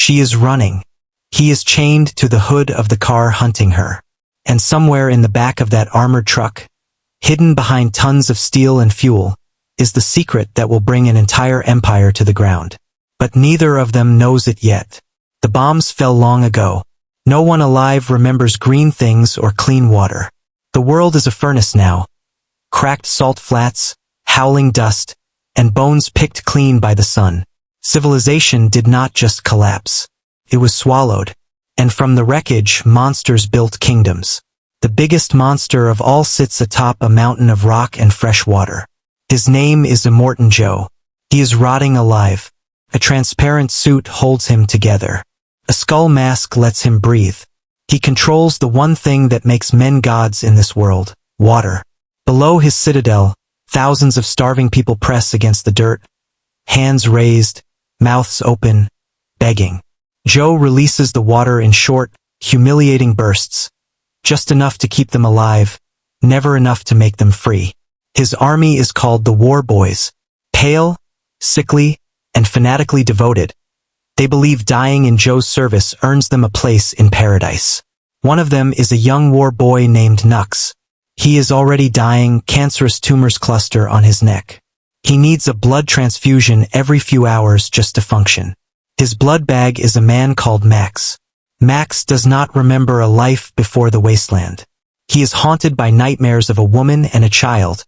She is running. He is chained to the hood of the car hunting her. And somewhere in the back of that armored truck, hidden behind tons of steel and fuel, is the secret that will bring an entire empire to the ground. But neither of them knows it yet. The bombs fell long ago. No one alive remembers green things or clean water. The world is a furnace now. Cracked salt flats, howling dust, and bones picked clean by the sun. Civilization did not just collapse. It was swallowed. And from the wreckage, monsters built kingdoms. The biggest monster of all sits atop a mountain of rock and fresh water. His name is Immortan Joe. He is rotting alive. A transparent suit holds him together. A skull mask lets him breathe. He controls the one thing that makes men gods in this world, water. Below his citadel, thousands of starving people press against the dirt, hands raised, mouths open, begging. Joe releases the water in short, humiliating bursts. Just enough to keep them alive, never enough to make them free. His army is called the War Boys. Pale, sickly, and fanatically devoted. They believe dying in Joe's service earns them a place in paradise. One of them is a young war boy named Nux. He is already dying, cancerous tumors cluster on his neck. He needs a blood transfusion every few hours just to function. His blood bag is a man called Max. Max does not remember a life before the wasteland. He is haunted by nightmares of a woman and a child.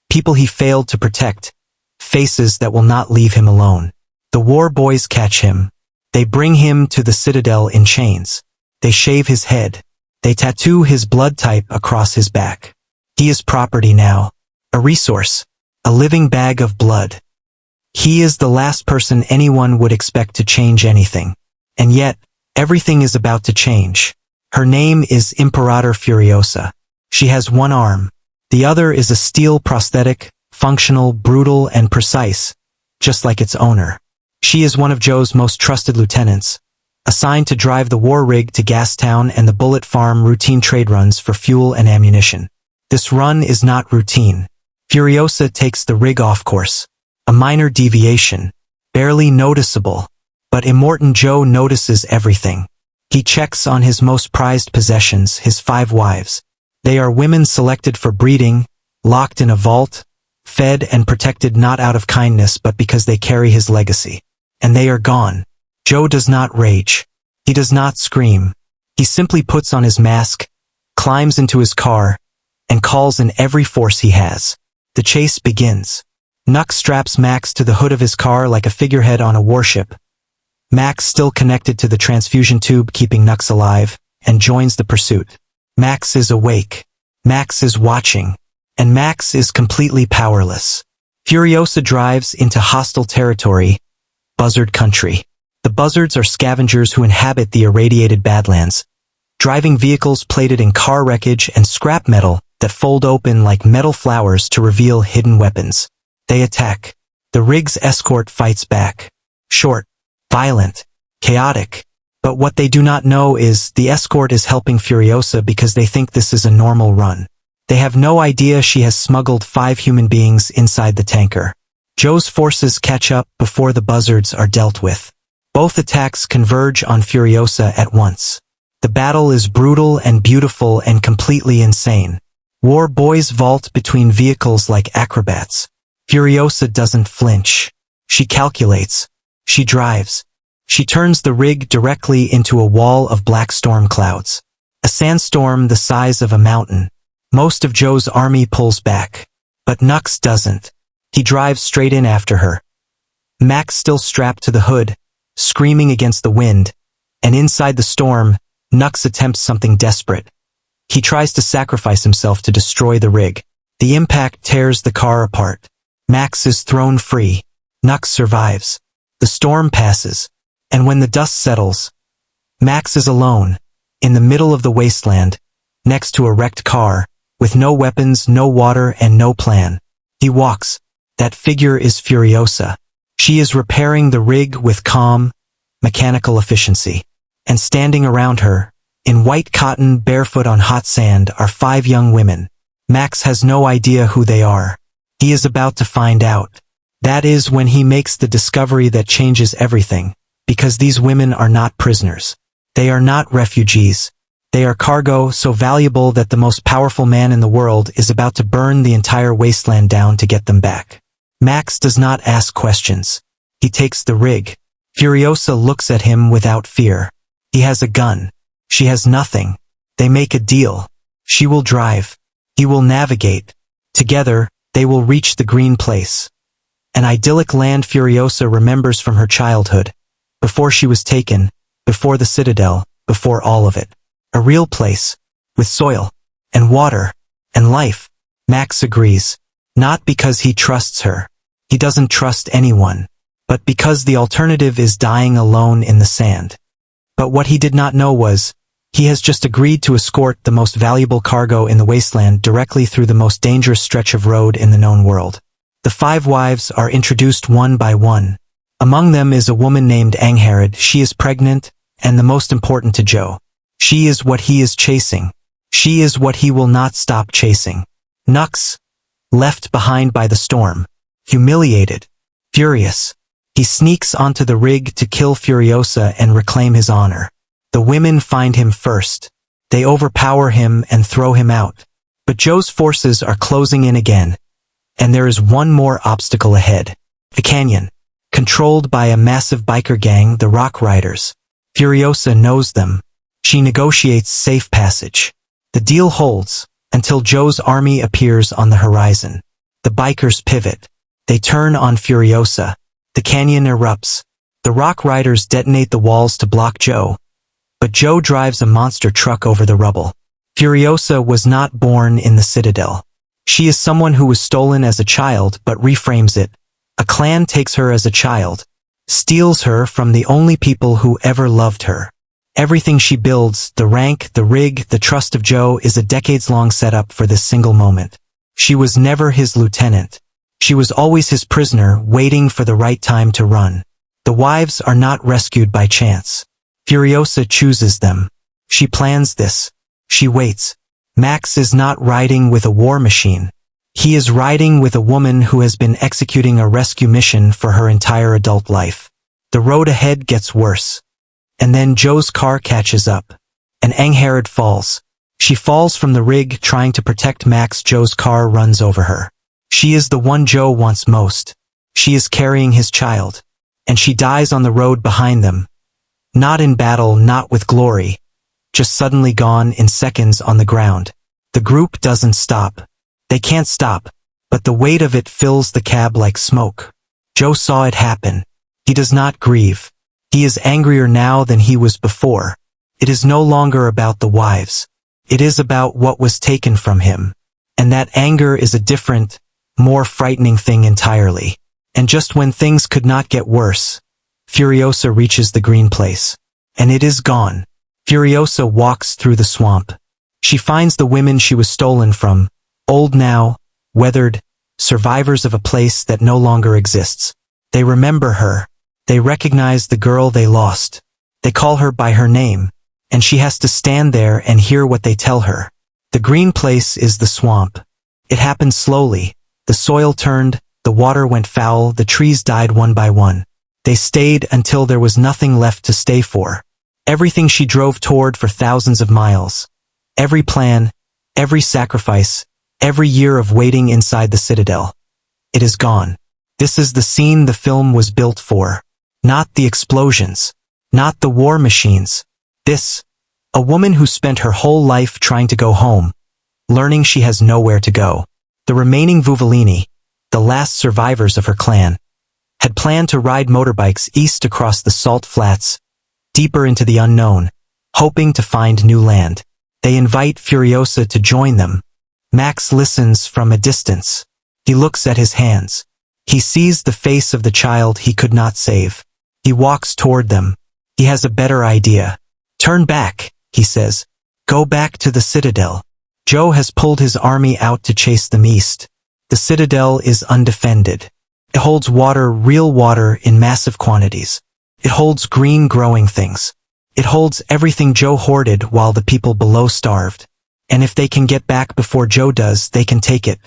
People he failed to protect. Faces that will not leave him alone. The war boys catch him. They bring him to the Citadel in chains. They shave his head. They tattoo his blood type across his back. He is property now. A resource. A living bag of blood. He is the last person anyone would expect to change anything. And yet, everything is about to change. Her name is Imperator Furiosa. She has one arm. The other is a steel prosthetic, functional, brutal, and precise, just like its owner. She is one of Joe's most trusted lieutenants, assigned to drive the war rig to Gastown and the Bullet Farm routine trade runs for fuel and ammunition. This run is not routine. Furiosa takes the rig off course. A minor deviation, barely noticeable, but Immortan Joe notices everything. He checks on his most prized possessions, his 5 wives. They are women selected for breeding, locked in a vault, fed and protected not out of kindness but because they carry his legacy. And they are gone. Joe does not rage. He does not scream. He simply puts on his mask, climbs into his car, and calls in every force he has. The chase begins. Nux straps Max to the hood of his car like a figurehead on a warship. Max, still connected to the transfusion tube keeping Nux alive, and joins the pursuit. Max is awake. Max is watching. And Max is completely powerless. Furiosa drives into hostile territory, Buzzard Country. The buzzards are scavengers who inhabit the irradiated Badlands, driving vehicles plated in car wreckage and scrap metal that fold open like metal flowers to reveal hidden weapons. They attack. The rig's escort fights back. Short, violent, chaotic. But what they do not know is the escort is helping Furiosa because they think this is a normal run. They have no idea she has smuggled 5 human beings inside the tanker. Joe's forces catch up before the buzzards are dealt with. Both attacks converge on Furiosa at once. The battle is brutal and beautiful and completely insane. War boys vault between vehicles like acrobats. Furiosa doesn't flinch. She calculates. She drives. She turns the rig directly into a wall of black storm clouds. A sandstorm the size of a mountain. Most of Joe's army pulls back. But Nux doesn't. He drives straight in after her. Max, still strapped to the hood, screaming against the wind, and inside the storm, Nux attempts something desperate. He tries to sacrifice himself to destroy the rig. The impact tears the car apart. Max is thrown free. Nux survives. The storm passes, and when the dust settles, Max is alone, in the middle of the wasteland, next to a wrecked car, with no weapons, no water, and no plan. He walks. That figure is Furiosa. She is repairing the rig with calm, mechanical efficiency. And standing around her, in white cotton, barefoot on hot sand, are 5 young women. Max has no idea who they are. He is about to find out. That is when he makes the discovery that changes everything. because these women are not prisoners. They are not refugees. They are cargo so valuable that the most powerful man in the world is about to burn the entire wasteland down to get them back. Max does not ask questions. He takes the rig. Furiosa looks at him without fear. He has a gun. She has nothing. They make a deal. She will drive. He will navigate. Together, they will reach the green place. An idyllic land Furiosa remembers from her childhood. Before she was taken, before the Citadel, before all of it. A real place. With soil. And water. And life. Max agrees. Not because he trusts her. He doesn't trust anyone. But because the alternative is dying alone in the sand. But what he did not know was, he has just agreed to escort the most valuable cargo in the wasteland directly through the most dangerous stretch of road in the known world. The 5 wives are introduced one by one. Among them is a woman named Angharad. She is pregnant, and the most important to Joe. She is what he is chasing. She is what he will not stop chasing. Nux, left behind by the storm. Humiliated. Furious. He sneaks onto the rig to kill Furiosa and reclaim his honor. The women find him first. They overpower him and throw him out. But Joe's forces are closing in again. And there is one more obstacle ahead. The canyon. Controlled by a massive biker gang, the Rock Riders. Furiosa knows them. She negotiates safe passage. The deal holds, until Joe's army appears on the horizon. The bikers pivot. They turn on Furiosa. The canyon erupts. The Rock Riders detonate the walls to block Joe. But Joe drives a monster truck over the rubble. Furiosa was not born in the Citadel. She is someone who was stolen as a child but reframes it. A clan takes her as a child, steals her from the only people who ever loved her. Everything she builds, the rank, the rig, the trust of Joe, is a decades-long setup for this single moment. She was never his lieutenant. She was always his prisoner, waiting for the right time to run. The wives are not rescued by chance. Furiosa chooses them. She plans this. She waits. Max is not riding with a war machine. He is riding with a woman who has been executing a rescue mission for her entire adult life. The road ahead gets worse. And then Joe's car catches up. And Angharad falls. She falls from the rig trying to protect Max. Joe's car runs over her. She is the one Joe wants most. She is carrying his child. And she dies on the road behind them. Not in battle, not with glory. Just suddenly gone in seconds on the ground. The group doesn't stop. They can't stop, but the weight of it fills the cab like smoke. Joe saw it happen. He does not grieve. He is angrier now than he was before. It is no longer about the wives. It is about what was taken from him. And that anger is a different, more frightening thing entirely. And just when things could not get worse, Furiosa reaches the green place. And it is gone. Furiosa walks through the swamp. She finds the women she was stolen from, old now, weathered, survivors of a place that no longer exists. They remember her. They recognize the girl they lost. They call her by her name, and she has to stand there and hear what they tell her. The green place is the swamp. It happened slowly. The soil turned, the water went foul, the trees died one by one. They stayed until there was nothing left to stay for. Everything she drove toward for thousands of miles. Every plan, every sacrifice, every year of waiting inside the Citadel. It is gone. This is the scene the film was built for. Not the explosions. Not the war machines. This. A woman who spent her whole life trying to go home. Learning she has nowhere to go. The remaining Vuvolini, the last survivors of her clan, had planned to ride motorbikes east across the salt flats, deeper into the unknown, hoping to find new land. They invite Furiosa to join them. Max listens from a distance. He looks at his hands. He sees the face of the child he could not save. He walks toward them. He has a better idea. Turn back, he says. Go back to the Citadel. Joe has pulled his army out to chase them east. The Citadel is undefended. It holds water, real water, in massive quantities. It holds green growing things. It holds everything Joe hoarded while the people below starved. And if they can get back before Joe does, they can take it.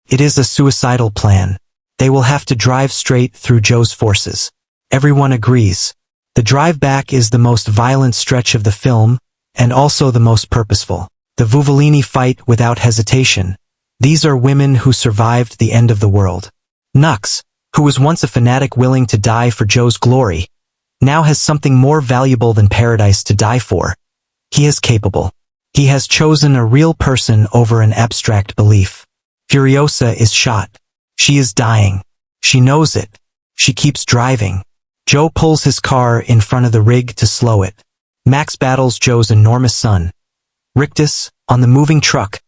It is a suicidal plan. They will have to drive straight through Joe's forces. Everyone agrees. The drive back is the most violent stretch of the film, and also the most purposeful. The Vuvolini fight without hesitation. These are women who survived the end of the world. Nux, who was once a fanatic willing to die for Joe's glory, now has something more valuable than paradise to die for. He is capable. He has chosen a real person over an abstract belief. Furiosa is shot. She is dying. She knows it. She keeps driving. Joe pulls his car in front of the rig to slow it. Max battles Joe's enormous son, Rictus, on the moving truck,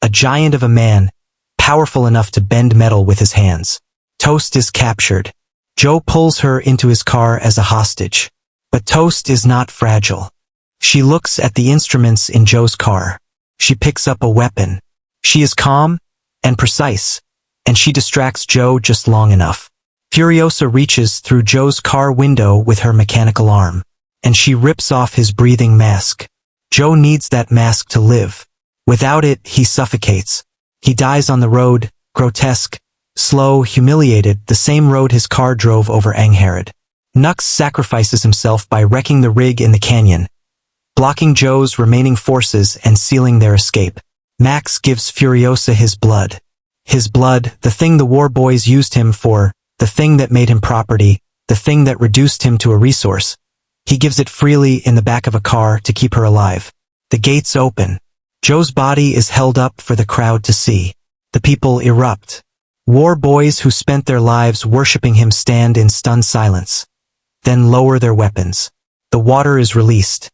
a giant of a man, powerful enough to bend metal with his hands. Toast is captured. Joe pulls her into his car as a hostage. But Toast is not fragile. She looks at the instruments in Joe's car. She picks up a weapon. She is calm and precise, and she distracts Joe just long enough. Furiosa reaches through Joe's car window with her mechanical arm, and she rips off his breathing mask. Joe needs that mask to live. Without it, he suffocates. He dies on the road, grotesque, slow, humiliated, the same road his car drove over Angharad. Nux sacrifices himself by wrecking the rig in the canyon, blocking Joe's remaining forces and sealing their escape. Max gives Furiosa his blood. His blood, the thing the war boys used him for, the thing that made him property, the thing that reduced him to a resource. He gives it freely in the back of a car to keep her alive. The gates open. Joe's body is held up for the crowd to see. The people erupt. War boys who spent their lives worshipping him stand in stunned silence, then lower their weapons. The water is released.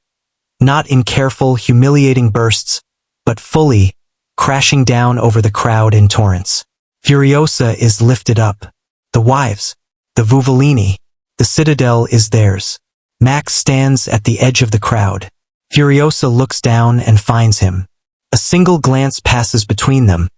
Not in careful, humiliating bursts, but fully, crashing down over the crowd in torrents. Furiosa is lifted up. The wives, the Vuvolini, the Citadel is theirs. Max stands at the edge of the crowd. Furiosa looks down and finds him. A single glance passes between them.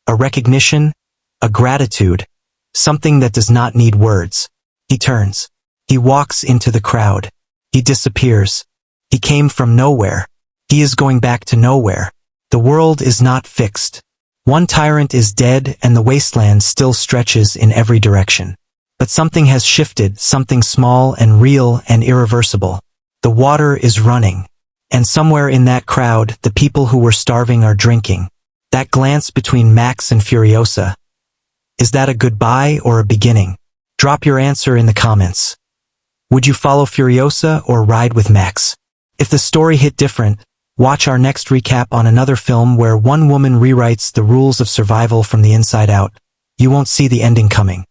A recognition, a gratitude, something that does not need words. He turns. He walks into the crowd. He disappears. He came from nowhere. He is going back to nowhere. The world is not fixed. One tyrant is dead and the wasteland still stretches in every direction. But something has shifted, something small and real and irreversible. The water is running. And somewhere in that crowd, the people who were starving are drinking. That glance between Max and Furiosa. Is that a goodbye or a beginning? Drop your answer in the comments. Would you follow Furiosa or ride with Max? If the story hit different, watch our next recap on another film where one woman rewrites the rules of survival from the inside out. You won't see the ending coming.